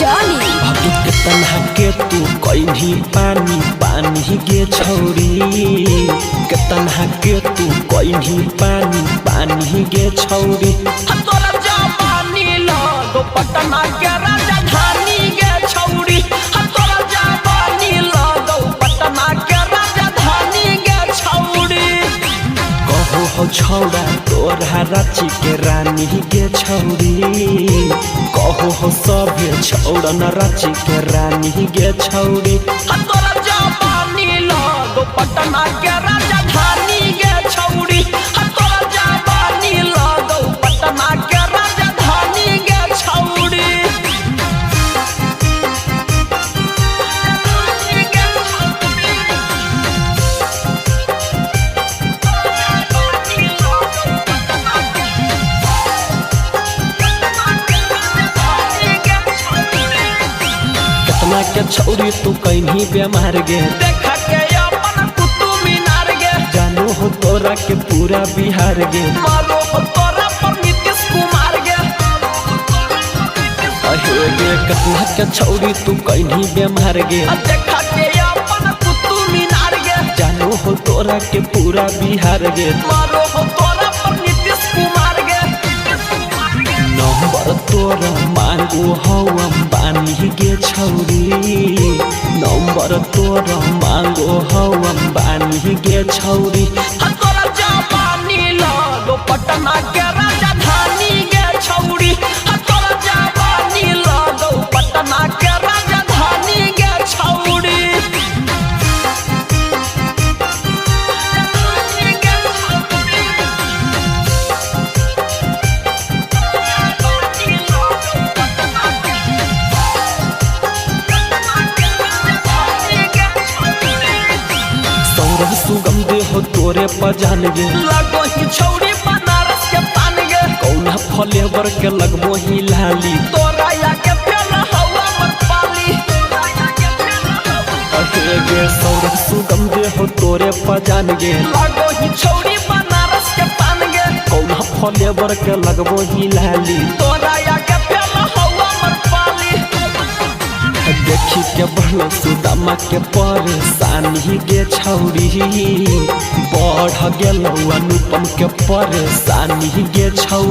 जानी के तन्हा के तू कहीं पानी पानी गे छौरी के तन्हा के तू कहीं पानी पानी गे छौरी तोरा जवानी लगो पटना के राजधानी गे छौरी तोरा जवानी लगो पटना के राजधानी गे छौरी कहो हो छौड़ा तोरा रांची के रानी गे छौरी कहो हो सभे छौड़न रांची के रानी गे छौरी तोरा जवानी लगो पटना के राजधानी गे छौरी तोरा जवानी लगो पटना के राजधानी गे छौरी केतना के छौरी तू कहीं बेमार गे देखा के अपन कुतुब मीनार गे जानो हो तोरा के पूरा बिहार गे मारो हो तोरा पर नीतीश कुमार गे अहे गे केतना के छौरी तू कहीं बेमार गे देखा के अपन कुतुब मीनार गे जानो हो तोरा के पूरा बिहार गे मारो हो तोरा पर नीतीश कुमार गे नंबर तोरा मांगो हो अंबानी गे छौरी नंबर तोरा मांगो हो अंबानी गे छौरी तोरा जवानी लगो पटना के राजधानी गे छौरी तोरा जवानी लगो पटना के राजधानी गे छौरी सौरभ सुगम दे हो तोरे पजान गे लगो ही छौरी बनारस के पान गे कौना फ्लेवर के लगबो ही लाली तोरा या के फेर हवा मत पाली अहे गे सौरभ सुगम दे हो तोरे पजान गे लगो ही छौरी बनारस के पान गे कौना फ्लेवर के लगबो ही लाली तोरा या के फेर हवा मत पाली देखी के बढ़ल सुदामा के परेशानी गे छौरी बढ़ गेलौ अनुपम के परेशानी गे छौरी।